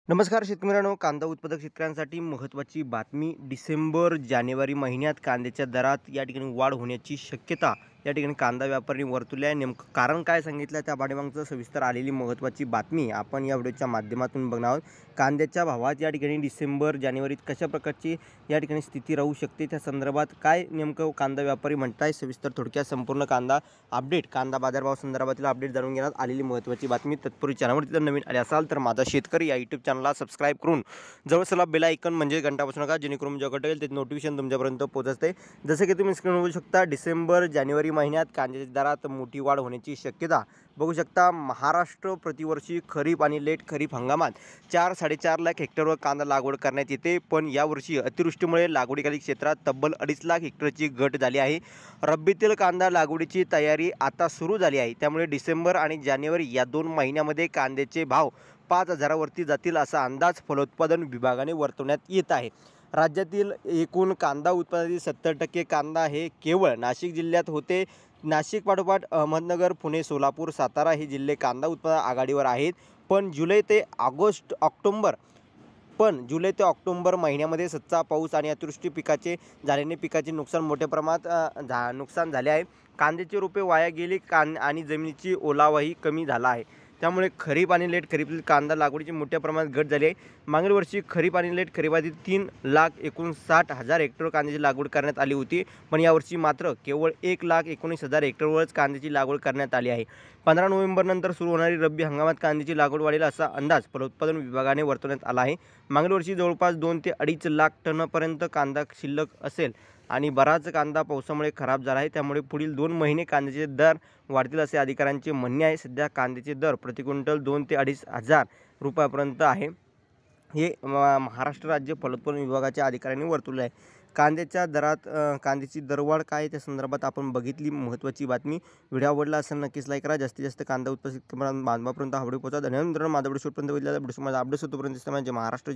नमस्कार शेतकरी मित्रांनो, कांदा उत्पादक शेतकऱ्यांसाठी महत्त्वाची बातमी. डिसेंबर जानेवारी महिन्यात कांद्याच्या दरात या ठिकाणी वाढ होण्याची शक्यता या ठिकाणी कांदा व्यापाऱ्यांनी वर्तवली आहे. नेमकं कारण काय सांगितलं त्या पाठीमागचं सविस्तर आलेली महत्त्वाची बातमी आपण या व्हिडिओच्या माध्यमातून बघणार आहोत. कांद्याच्या भावात या ठिकाणी डिसेंबर जानेवारीत कशा प्रकारची या ठिकाणी स्थिती राहू शकते, त्या संदर्भात काय नेमकं कांदा व्यापारी म्हणताय, सविस्तर थोडक्यात संपूर्ण कांदा अपडेट, कांदा बाजारभाव संदर्भातील अपडेट जाणून घेण्यात आलेली महत्त्वाची बातमी. तत्पूर्वी चॅनलवरती जर नवीन आले असाल तर माझा शेतकरी या यूट्यूब चॅनलला सबस्क्राईब करून जवळचला बेल आयकॉन म्हणजे घंटा बसू नका, जेणेकरून जेव्हा घटेल ते नोटिफिकेशन तुमच्यापर्यंत पोहोचते. जसं की तुम्ही स्क्रीनवर बघू शकता, डिसेंबर जानेवारी महिन्यात कांद्याच्या दरात मोठी वाढ होण्याची शक्यता बघू शकता. महाराष्ट्र प्रतिवर्षी खरीप आणि लेट खरीप हंगामात 4-4.5 लाख हेक्टरवर कांदा लागवड करण्यात येते, पण यावर्षी अतिवृष्टीमुळे लागवडीखाली क्षेत्रात तब्बल 2.5 लाख हेक्टरची घट झाली आहे. रब्बीतील कांदा लागवडीची तयारी आता सुरू झाली आहे, त्यामुळे डिसेंबर आणि जानेवारी या 2 महिन्यामध्ये कांद्याचे भाव 5,000 वरती जातील असा अंदाज फलोत्पादन विभागाने वर्तवण्यात येत आहे. राज्यातील एकूण कांदा उत्पादनातील 70% कांदा हे केवळ नाशिक जिल्ह्यात होते. नाशिक पाठोपाठ अहमदनगर, पुणे, सोलापूर, सातारा हे जिल्हे कांदा उत्पादन आघाडीवर आहेत. पण जुलै ते ऑक्टोबर महिन्यामध्ये सच्चा पाऊस आणि अतिवृष्टी पिकाचे झाल्याने पिकाचे नुकसान मोठ्या प्रमाणात नुकसान झाले आहे. कांद्याची रोपे वाया गेली आणि जमिनीची ओलावाही कमी झाला आहे. त्यामुळे खरीप आणि लेट खरीपातील कांदा लागवडीची मोठ्या प्रमाणात घट झाली आहे. मागील वर्षी खरीप आणि लेट खरीपातील 3,59,000 हेक्टर कांद्याची लागवड करण्यात आली होती, पण यावर्षी मात्र केवळ 1,19,000 हेक्टरवरच कांद्याची लागवड करण्यात आली आहे. 15 नोव्हेंबरनंतर सुरू होणारी रब्बी हंगामात कांद्याची लागवड वाढेल असा अंदाज फलोत्पादन विभागाने वर्तवण्यात आला आहे. मागील वर्षी जवळपास 2 ते 2.5 लाख टनपर्यंत कांदा शिल्लक असेल आणि बराच कांदा पावसामुळे खराब झाला आहे. त्यामुळे पुढील 2 महिने कांद्याचे दर वाढतील असे अधिकाऱ्यांचे म्हणणे आहे. सध्या कांद्याचे दर प्रति क्विंटल 2 ते 2,500 रुपयापर्यंत आहे. हे महाराष्ट्र राज्य फलोत्पादन विभागाच्या अधिकाऱ्यांनी वर्तवले आहे. कांद्याच्या दरात कांद्याची दरवाढ काय आहे त्या संदर्भात आपण बघितली महत्त्वाची बातमी. व्हिडिओ आवडला असेल नक्कीच लाईक करा. जास्तीत जास्त कांदा उत्पादक बांधवापर्यंत हा व्हिडिओ पोहोचा. धन्यवाद मित्रांनो. माझा व्हिडिओ शेवटपर्यंत बघितला. व्हिडिओ माझा अपडेट होतोपर्यंत महाराष्ट्र